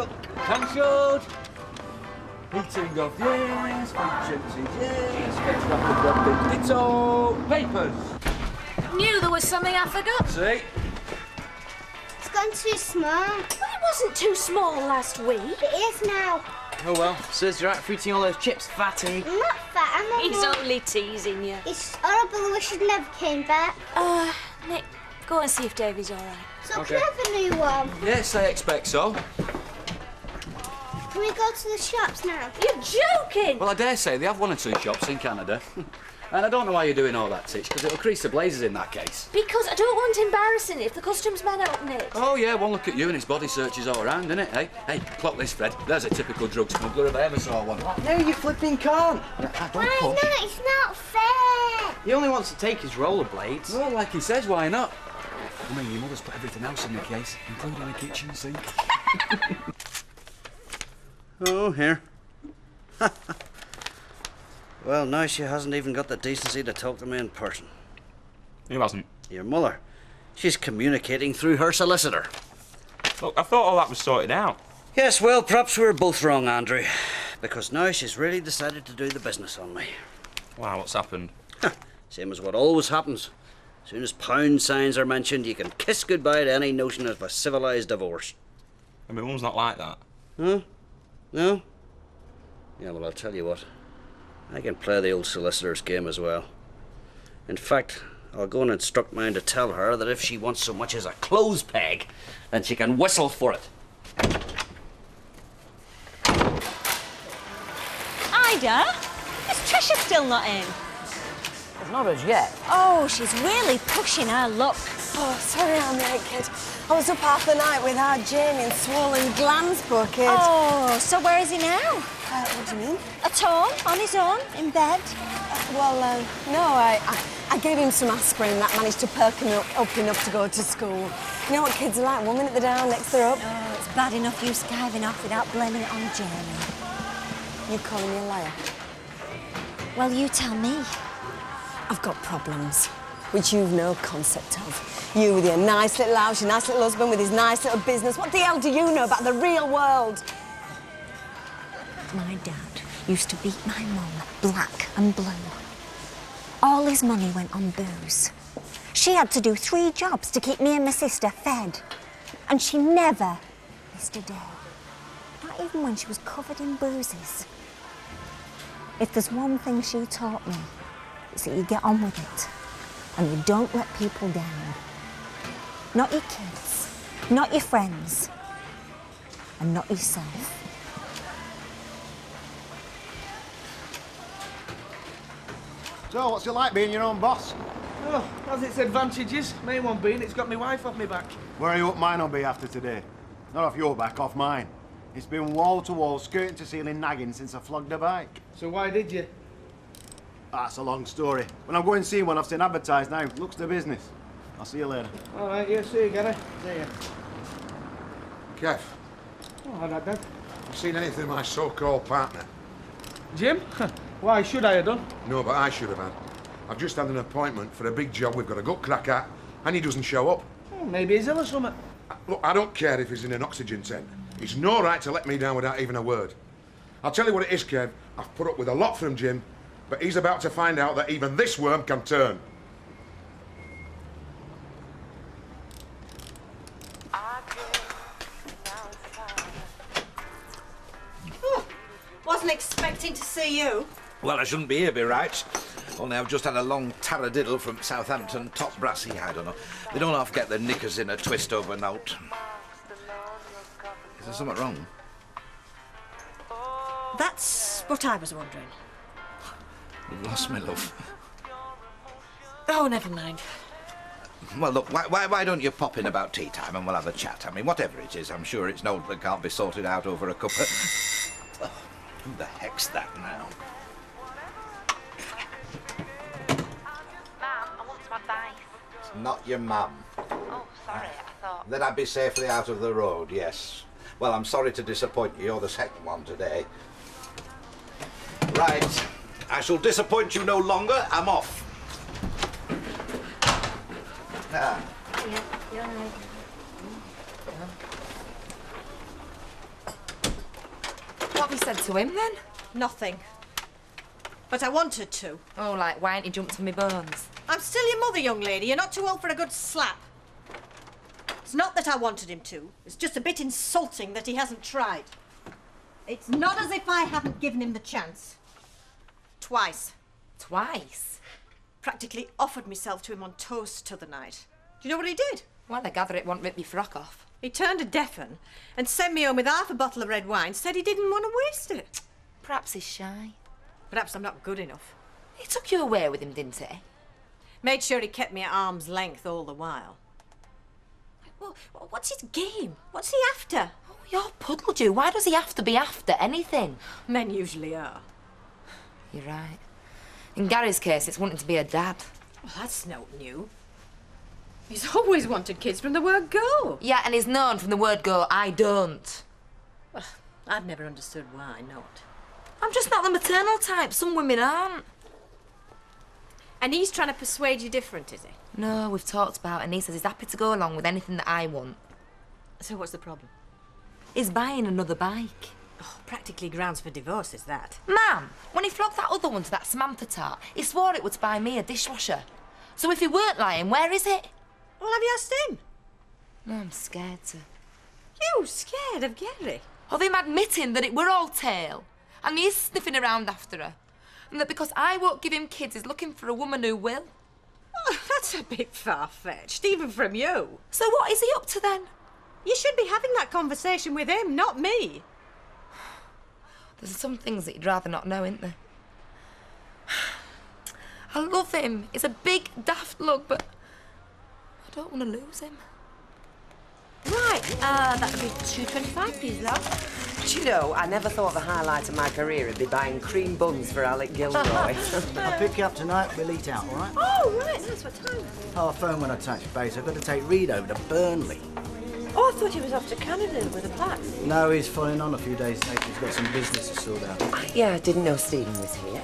you. Cancelled. Heating off, yes. Featured, yes. Sketch rapid, ditto. Papers. Knew there was something I forgot. See? It's gone too small. Well, it wasn't too small last week. It is now. Oh well, serves you right for eating all those chips, fatty. I'm not fat, I'm He's not. only teasing you. It's horrible, I wish it never came back. Nick, go and see if Davey's all right. So Okay. can I have a new one? Yes, I expect so. Can we go to the shops now? You're joking! Well, I dare say they have one or two shops in Canada. And I don't know why you're doing all that, Titch, because it'll crease the blazes in that case. Because I don't want embarrassing if the customs men open it. Oh, yeah, one look at you and it's body searches all around, isn't it? Hey, clock this, Fred. There's a typical drug smuggler if I ever saw one. No, you flipping can't. Why not? It's not fair. He only wants to take his rollerblades. Well, like he says, why not? I mean, your mother's put everything else in the case, including the kitchen sink. Oh, here. Well, now she hasn't even got the decency to talk to me in person. Who hasn't? Your mother. She's communicating through her solicitor. Look, I thought all that was sorted out. Yes, well, perhaps we were both wrong, Andrew. Because now she's really decided to do the business on me. Wow, what's happened? Same as what always happens. As soon as pound signs are mentioned, you can kiss goodbye to any notion of a civilised divorce. I mean, Mum's not like that. Huh? No? Yeah, well, I'll tell you what. I can play the old solicitor's game as well. In fact, I'll go and instruct mine to tell her that if she wants so much as a clothes peg, then she can whistle for it. Ida? Is Trisha still not in? Not as yet. Oh, she's really pushing her luck. Oh, sorry I'm late, kid. I was up half the night with our Jamie and swollen glands, poor kid. Oh, so where is he now? What do you mean? At home, on his own, in bed? No, I gave him some aspirin that managed to perk him up enough to go to school. You know what kids are like, one minute they're down, next they're up. Oh, it's bad enough you skiving off without blaming it on Jamie. You calling me a liar? Well, you tell me. I've got problems, which you've no concept of. You with your nice little house, your nice little husband with his nice little business. What the hell do you know about the real world? My dad used to beat my mum black and blue. All his money went on booze. She had to do 3 jobs to keep me and my sister fed. And she never missed a day. Not even when she was covered in bruises. If there's one thing she taught me, it's that you get on with it. And you don't let people down. Not your kids, not your friends, and not yourself. So, what's it like being your own boss? Oh, has its advantages. Main one being it's got my wife off my back. Where are you up mine will be after today? Not off your back, off mine. It's been wall to wall, skirting to ceiling nagging since I flogged a bike. So why did you? That's a long story. When I'm going to see one I've seen advertised now, looks the business. I'll see you later. All right, yeah, see you, Gary. See ya. Kev, Oh, all right, Dad. you seen anything of my so-called partner? Jim? Why should I have done? No, but I should have had. I've just had an appointment for a big job we've got a good crack at, and he doesn't show up. Oh, maybe he's ill or something. Look, I don't care if he's in an oxygen tent. It's no right to let me down without even a word. I'll tell you what it is, Kev. I've put up with a lot from Jim, but he's about to find out that even this worm can turn. Wasn't expecting to see you. Well, I shouldn't be here, be right. Only I've just had a long taradiddle from Southampton top brassy, I don't know. They don't half get their knickers in a twist overnight. Is there something wrong? That's what I was wondering. You've lost me, love. Oh, never mind. Well, look, why don't you pop in about tea time and we'll have a chat? I mean, whatever it is, I'm sure it's no that can't be sorted out over a cup of... Oh, who the heck's that now? It's not your mum. Oh, sorry, I thought... Then I'd be safely out of the road, yes. Well, I'm sorry to disappoint you. You're the second one today. Right. I shall disappoint you no longer. I'm off. Ah. Yeah, you're right. said to him then? Nothing. But I wanted to. Oh, like, why ain't he jumped for me bones? I'm still your mother, young lady. You're not too old for a good slap. It's not that I wanted him to. It's just a bit insulting that he hasn't tried. It's not as if I haven't given him the chance. Twice. Twice? Practically offered myself to him on toast t'other night. Do you know what he did? Well, I gather it won't rip your frock off. He turned a deafen and sent me home with half a bottle of red wine, said he didn't want to waste it. Perhaps he's shy. Perhaps I'm not good enough. He took you away with him, didn't he? Made sure he kept me at arm's length all the while. Well, what's his game? What's he after? Oh, you're puddled, you. Why does he have to be after anything? Men usually are. You're right. In Gary's case, it's wanting to be a dad. Well, that's not new. He's always wanted kids from the word go. Yeah, and he's known from the word go, I don't. Well, I've never understood why not. I'm just not the maternal type. Some women aren't. And he's trying to persuade you different, is he? No, we've talked about it, and he says he's happy to go along with anything that I want. So what's the problem? He's buying another bike. Oh, practically grounds for divorce, is that? Ma'am, when he flogged that other one to that Samantha tart, he swore it would buy me a dishwasher. So if he weren't lying, where is it? Well, have you asked him? No, I'm scared to. You scared of Gary? Of him admitting that it were all tale, and he is sniffing around after her, and that because I won't give him kids, he's looking for a woman who will. Oh, that's a bit far-fetched, even from you. So what is he up to then? You should be having that conversation with him, not me. There's some things that you'd rather not know, isn't there? I love him. He's a big, daft lug, but I don't want to lose him. Right, that would be £2.25, please, love. Do you know, I never thought the highlight of my career would be buying cream buns for Alec Gilroy. I'll pick you up tonight. We'll eat out, all right? Oh, right, that's what time. Oh, I'll phone when I touch base. I've got to take Reed over to Burnley. Oh, I thought he was off to Canada with a pack. No, he's falling on a few days later. He's got some business to sort out. Yeah, I didn't know Stephen was here.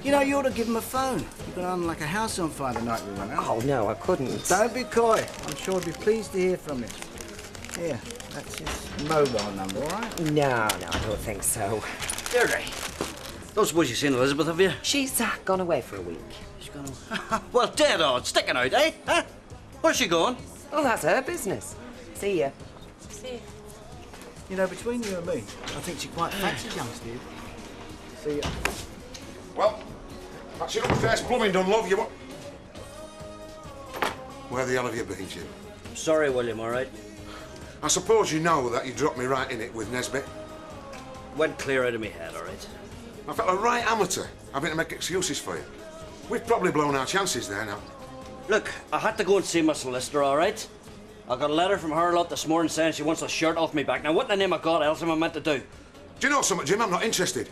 You know, you ought to give him a phone. You've been on like a house on fire the night we went out. Oh, no, I couldn't. Don't be coy. I'm sure he'd be pleased to hear from you. Here, that's his mobile number, all right? No, I don't think so. Deirdre, don't suppose you've seen Elizabeth, have you? She's gone away for a week. She's gone away. Well, dead on, sticking out, eh? Huh? Where's she going? Well, that's her business. See ya. See you. You know, between you and me, I think she quite fancies young Steve. See ya. Well, that's your upstairs plumbing done, love. You what? Where the hell have you been, Jim? Sorry, William, all right? I suppose you know that you dropped me right in it with Nesbitt. Went clear out of my head, all right? I felt a right amateur having to make excuses for you. We've probably blown our chances there now. Look, I had to go and see my solicitor, all right? I got a letter from her lot this morning saying she wants a shirt off me back. Now, what in the name of God else am I meant to do? Do you know something, Jim? I'm not interested.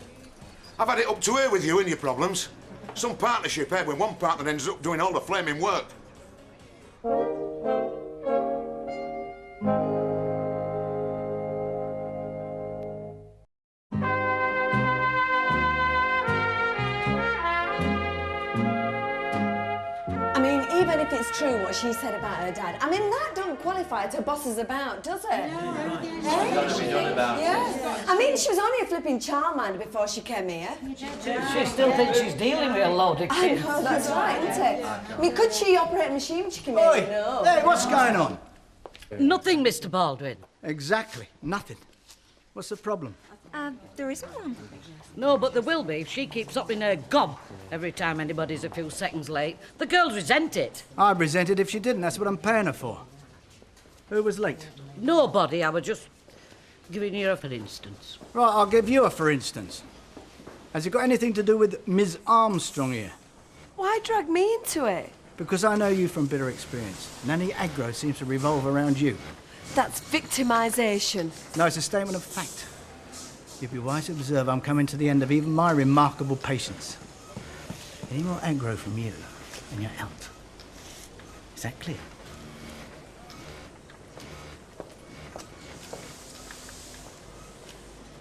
I've had it up to here with you and your problems. Some partnership here when one partner ends up doing all the flaming work. I mean, even if it's true what she said about her dad, I mean, that don't qualify to boss us about, does it? Yeah. I mean, she was only a flipping childminder before she came here. She still thinks she's dealing with a load of kids. I know, that's right, isn't it? I mean, could she operate a machine when she came Oi! in? No. Hey, what's going on? Nothing, Mr. Baldwin. Exactly, nothing. What's the problem? There isn't one. No, but there will be if she keeps up in her gob every time anybody's a few seconds late. The girls resent it. I'd resent it if she didn't. That's what I'm paying her for. Who was late? Nobody. I was just giving you a for instance. Right, I'll give you a for instance. Has it got anything to do with Ms. Armstrong here? Why drag me into it? Because I know you from bitter experience, and any aggro seems to revolve around you. That's victimisation. No, it's a statement of fact. You'd be wise to observe I'm coming to the end of even my remarkable patience. Any more aggro from you, and you're out. Is that clear?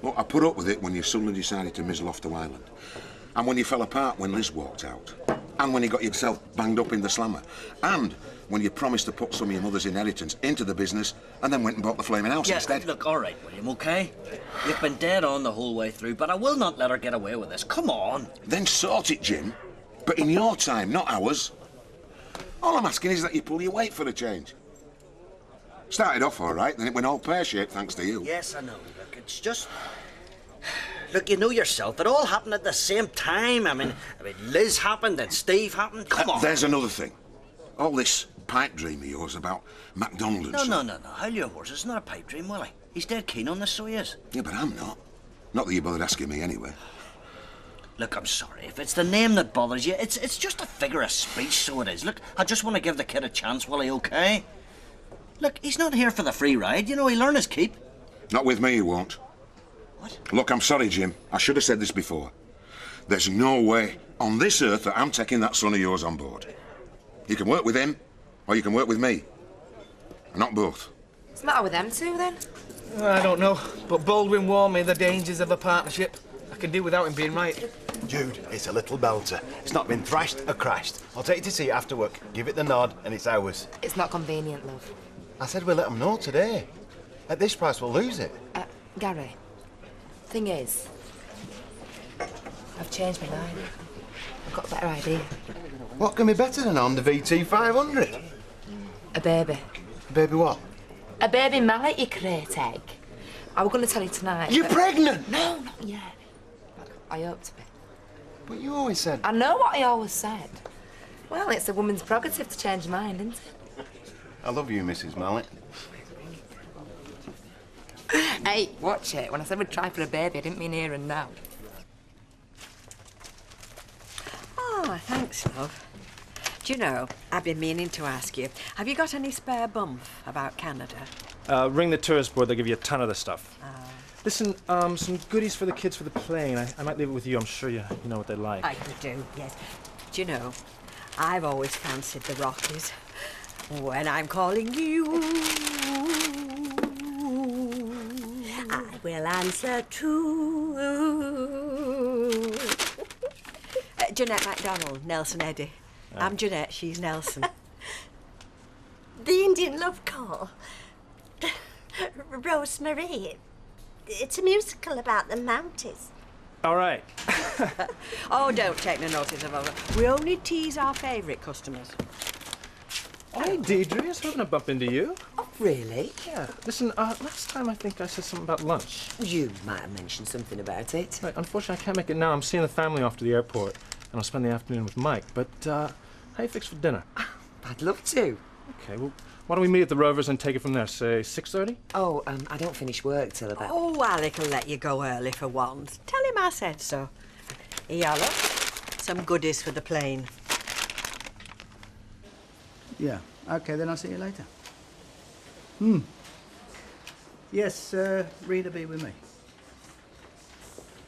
Look, I put up with it when you suddenly decided to mizzle off to Ireland. And when you fell apart when Liz walked out. And when you got yourself banged up in the slammer. And when you promised to put some of your mother's inheritance into the business and then went and bought the flaming house instead. Look, all right, William, OK? You've been dead on the whole way through, but I will not let her get away with this. Come on. Then sort it, Jim. But in your time, not ours. All I'm asking is that you pull your weight for a change. Started off all right, then it went all pear-shaped thanks to you. Yes, I know. Look, it's just... Look, you know yourself, it all happened at the same time. I mean Liz happened, then Steve happened. Come on. There's another thing. All this pipe dream of yours about MacDonald and No. Hold your horse. It's not a pipe dream, Willie. He's dead keen on this, so he is. Yeah, but I'm not. Not that you bothered asking me anyway. Look, I'm sorry. If it's the name that bothers you, it's just a figure of speech, so it is. Look, I just want to give the kid a chance, Willie, OK? Look, he's not here for the free ride. You know, he'll learn his keep. Not with me, he won't. What? Look, I'm sorry, Jim. I should have said this before. There's no way on this earth that I'm taking that son of yours on board. You can work with him, or you can work with me. Not both. What's the matter with them two, then? I don't know, but Baldwin warned me the dangers of a partnership. I can do without him being right. Jude, it's a little belter. It's not been thrashed or crashed. I'll take you to see it after work. Give it the nod, and it's ours. It's not convenient, love. I said we'll let them know today. At this price, we'll lose it. Gary, thing is, I've changed my mind. I've got a better idea. What can be better than on the VT500? A baby. A baby what? A baby mallet, you crate egg. I was going to tell you tonight. You're pregnant? No, not yet. I hope to be. But you always said... I know what I always said. Well, it's a woman's prerogative to change her mind, isn't it? I love you, Mrs. Mallet. Hey, watch it. When I said we'd try for a baby, I didn't mean here and now. Oh, thanks, love. Do you know, I've been meaning to ask you, have you got any spare bumf about Canada? Ring the tourist board, they'll give you a ton of the stuff. Listen, some goodies for the kids for the plane. I might leave it with you. I'm sure you know what they like. I do, yes. Do you know, I've always fancied the Rockies. When I'm calling you, I will answer true. Jeanette MacDonald, Nelson Eddy. I'm Jeanette, she's Nelson. The Indian love call. Rosemary. It's a musical about the Mounties. All right. Oh, don't take no notice of us. We only tease our favourite customers. Hey, Deirdre, I was hoping to bump into you. Oh, really? Yeah. Listen, last time I think I said something about lunch. You might have mentioned something about it. Right, unfortunately, I can't make it now. I'm seeing the family off to the airport, and I'll spend the afternoon with Mike. But, how you fixed for dinner? I'd love to. Okay, well, why don't we meet at the Rovers and take it from there, say 6:30? Oh, I don't finish work till about... Oh, Alec will let you go early for once. Tell him I said so. Here, look. Some goodies for the plane. Yeah, OK, then I'll see you later. Yes, Rita be with me.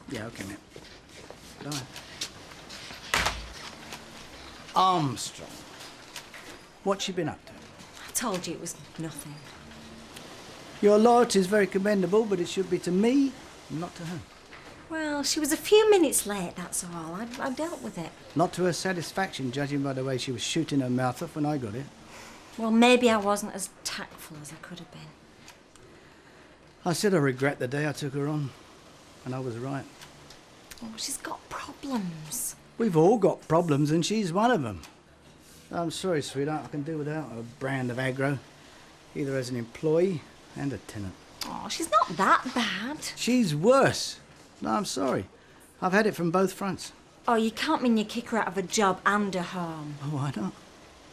Yeah, OK, mate. Bye. Armstrong. What's she been up to? I told you it was nothing. Your loyalty is very commendable, but it should be to me, not to her. Well, she was a few minutes late, that's all. I dealt with it. Not to her satisfaction, judging by the way she was shooting her mouth off when I got it. Well, maybe I wasn't as tactful as I could have been. I said I regret the day I took her on, and I was right. Oh, she's got problems. We've all got problems, and she's one of them. I'm sorry, sweetheart, I can do without a brand of aggro, either as an employee and a tenant. Oh, she's not that bad. She's worse. No, I'm sorry. I've had it from both fronts. Oh, you can't mean you kick her out of a job and a home. Oh, why not?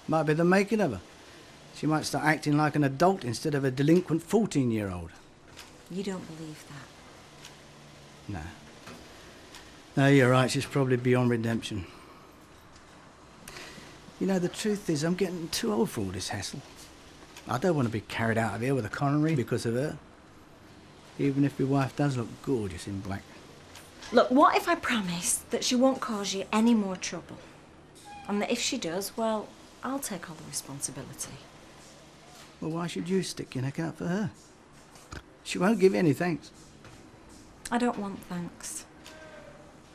Might be the making of her. She might start acting like an adult instead of a delinquent 14-year-old. You don't believe that? No. No, you're right. She's probably beyond redemption. You know, the truth is I'm getting too old for all this hassle. I don't want to be carried out of here with a coronary because of her. Even if your wife does look gorgeous in black. Look, what if I promise that she won't cause you any more trouble? And that if she does, well, I'll take all the responsibility. Well, why should you stick your neck out for her? She won't give you any thanks. I don't want thanks.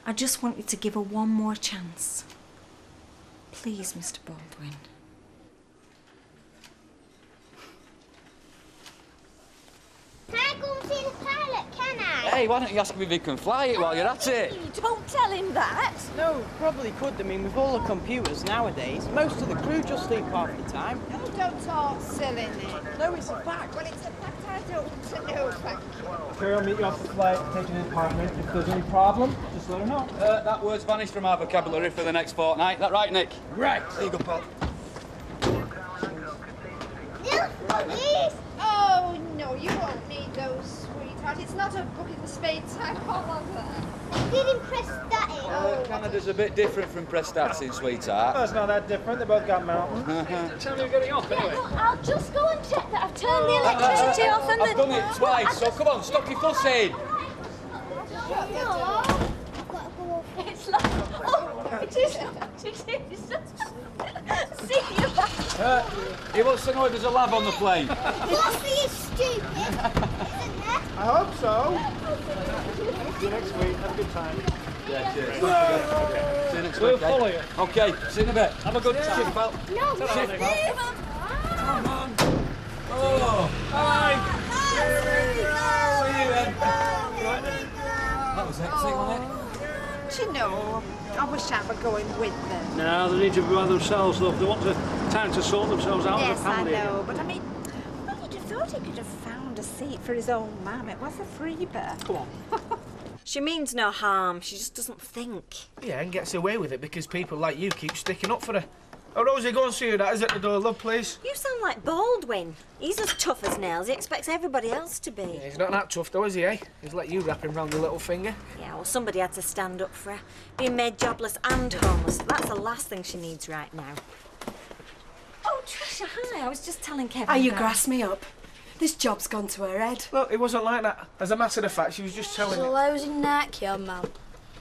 I just want you to give her one more chance. Please, Mr. Baldwin. Can I go and see the pilot, can I? Hey, why don't you ask me if he can fly it while you're at it? Don't tell him that. No, probably could. I mean, with all the computers nowadays, most of the crew just sleep half the time. Oh, don't talk silly, Nick. No, it's a fact. Well, it's a fact I don't want to know, thank you. Okay, I'll meet you off the flight, take you to the apartment. If there's any problem, just let her know. That word's vanished from our vocabulary for the next fortnight. That right, Nick? Right. There you go, pal. Please. Oh, no, you won't need those, sweetheart. It's not a book in the spade time all over. I didn't press that in. Canada's a bit different from Prestatyn, sweetheart. That's not that different. They both got mountains. Tell me you're getting off anyway. Look, I'll just go and check that I've turned the electricity off and I've done it twice, so come on, stop your fussing. No. I've got to go off. It's like, oh, it is. See you back. He wants to know if there's a lav on the plane. Philosophy is stupid, isn't there? I hope so. See you next week. Have a good time. Yeah, cheers. See you next We'll week. follow you. Okay, see you in a bit. Have a good time. Cheers, pal. No, Cheers, Steve. pal. Come on. Oh, hi. See you then. That was it. See you on it. Do you know, I wish I were going with them. No, they need to be by themselves, love. They want time to sort themselves out as a Yes, I family. know, but I mean, well, you'd have thought he could have found a seat for his own mum. It was a freebird. Come on. She means no harm. She just doesn't think. Yeah, and gets away with it because people like you keep sticking up for her. Oh, Rosie, go and see who that is at the door, love, please. You sound like Baldwin. He's as tough as nails. He expects everybody else to be. Yeah, he's not that tough, though, is he, eh? He's let you wrap him round your little finger. Yeah, well, somebody had to stand up for her. Being made jobless and homeless, that's the last thing she needs right now. Oh, Trisha, hi. I was just telling Kevin. Oh, you that- grass me up. This job's gone to her head. Look, it wasn't like that. As a matter of fact, she was just telling So me. I was in knack, yeah, mum.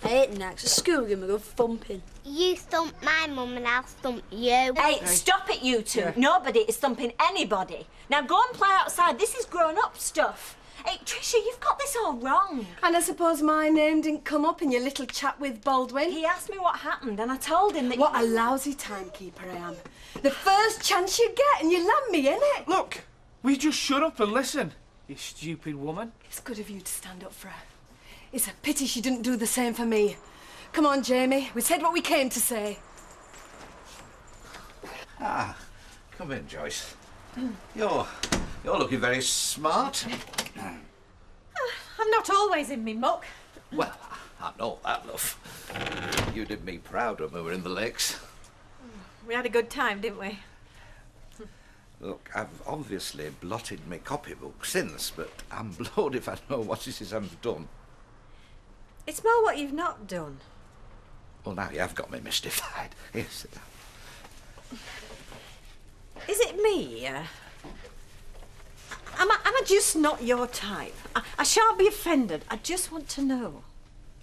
I hate knacks. At school, give me a good thumping. You thump my mum and I'll thump you. Hey, stop it, you two. Yeah. Nobody is thumping anybody. Now go and play outside. This is grown-up stuff. Hey, Trisha, you've got this all wrong. And I suppose my name didn't come up in your little chat with Baldwin? He asked me what happened, and I told him that... What a lousy timekeeper I am. The first chance you get and you land me in it. Look, we just shut up and listen, you stupid woman. It's good of you to stand up for her. It's a pity she didn't do the same for me. Come on, Jamie. We said what we came to say. Ah, come in, Joyce. You're looking very smart. I'm not always in me muck. Well, I know that, love. You did me proud when we were in the lakes. We had a good time, didn't we? Look, I've obviously blotted my copybook since, but I'm blowed if I know what it is I've done. It's more what you've not done. Well, now you have got me mystified. Here, sit down. Is it me? Am I just not your type? I shan't be offended. I just want to know.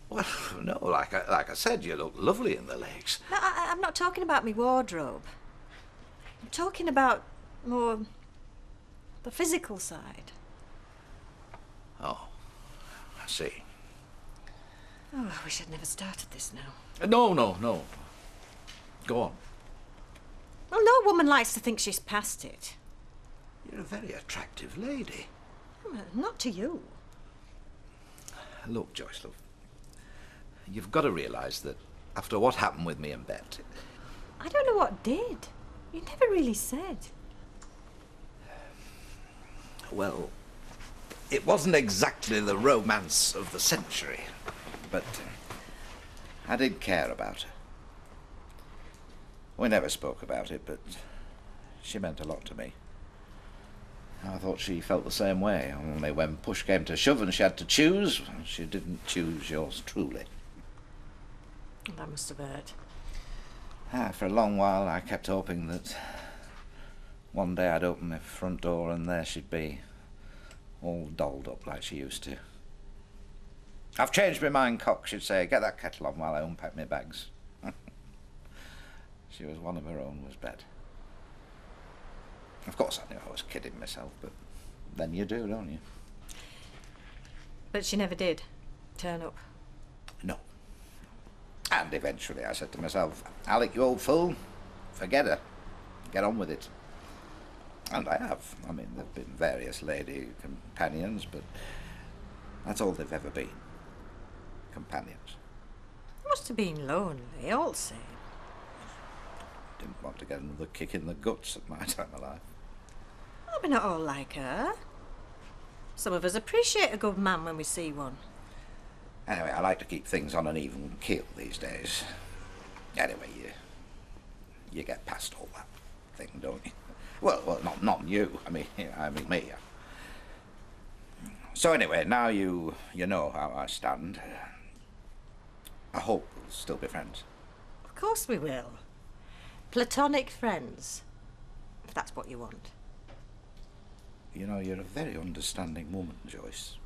Well, no, like I said, you look lovely in the lakes. No, I'm not talking about my wardrobe. I'm talking about more the physical side. Oh, I see. Oh, I wish I'd never started this now. No. Go on. Well, no woman likes to think she's past it. You're a very attractive lady. Well, not to you. Look, Joyce, love. You've got to realise that after what happened with me and Bet, I don't know what did. You never really said. well, it wasn't exactly the romance of the century, but I did care about her. We never spoke about it, but she meant a lot to me. I thought she felt the same way, only when push came to shove and she had to choose, she didn't choose yours truly. That must have hurt. For a long while I kept hoping that one day I'd open the front door and there she'd be, all dolled up like she used to. I've changed my mind, Cock, she'd say. Get that kettle on while I unpack my bags. She was one of her own, was Bet. Of course I knew I was kidding myself, but then you do, don't you? But she never did turn up. No. And eventually I said to myself, Alec, you old fool, forget her. Get on with it. And I have. I mean, there have been various lady companions, but that's all they've ever been. Companions. Must have been lonely, all same. Didn't want to get another kick in the guts at my time of life. Well, we're not all like her. Some of us appreciate a good man when we see one. Anyway, I like to keep things on an even keel these days. Anyway, you get past all that thing, don't you? Well, not you. I mean me. So anyway, now you know how I stand. I hope we'll still be friends. Of course we will. Platonic friends, if that's what you want. You know, you're a very understanding woman, Joyce.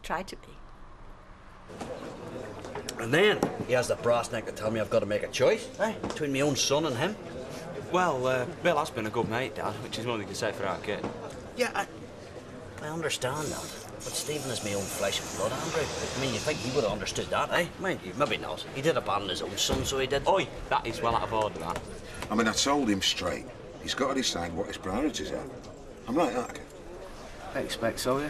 Try to be. And then he has the brass neck to tell me I've got to make a choice, between my own son and him. Well, Bill has been a good mate, Dad, which is more than you can say for our kid. Yeah, I understand that. But Stephen is my own flesh and blood, Andrew. I mean, you think he would have understood that, eh? Mind you, maybe not. He did abandon his own son, so he did. Oi, that is well out of order, that. I mean, I told him straight. He's got to decide what his priorities are. I'm right, aren't I? I expect so, yeah.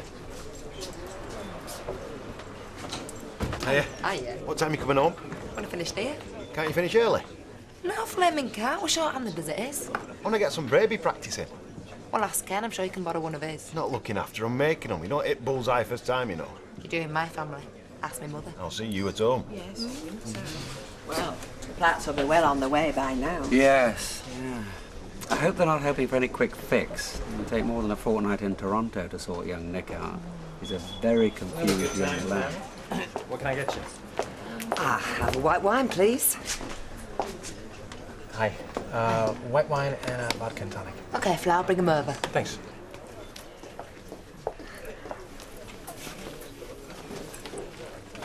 Hiya. Hiya. What time are you coming home? Want to finish here? Can't you finish early? No, flaming car. We're short-handed as it is. I want to get some baby practice in. Well, ask Ken. I'm sure you can borrow one of his. Not looking after them, making them. You don't hit bullseye first time, you know. You do in my family. Ask my mother. I'll see you at home. Yes. Well, Platts will be well on the way by now. Yes, yeah. I hope they're not hoping for any quick fix. It'll take more than a fortnight in Toronto to sort young Nick out. He's a very confused young lad. What can I get you? Have a white wine, please. Hi. White wine and a vodka and tonic. Okay, Flo, bring him over. Thanks.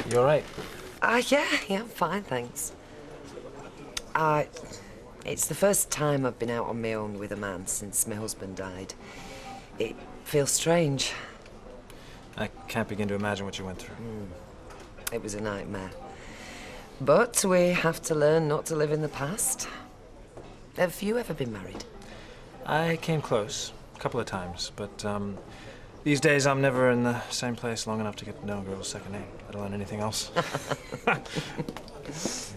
You all right? Yeah, I'm fine, thanks. It's the first time I've been out on my own with a man since my husband died. It feels strange. I can't begin to imagine what you went through. It was a nightmare. But we have to learn not to live in the past. Have you ever been married? I came close a couple of times, but these days I'm never in the same place long enough to get to know a girl's second name, let alone anything else. Thank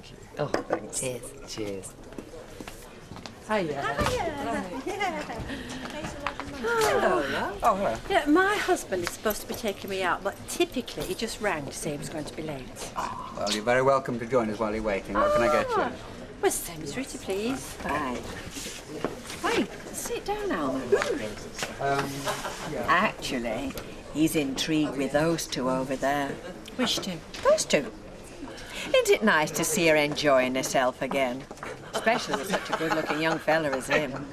you. Oh, thanks. Cheers. Cheers. Hiya. Hello. Oh, hello. Yeah, my husband is supposed to be taking me out, but typically he just rang to say he was going to be late. Well, you're very welcome to join us while you're waiting. What can I get you? Well, same as Rita, please. Right. Hey, sit down, Alma. Actually, he's intrigued with those two over there. Which two? Those two. Isn't it nice to see her enjoying herself again? Especially with such a good-looking young fella as him.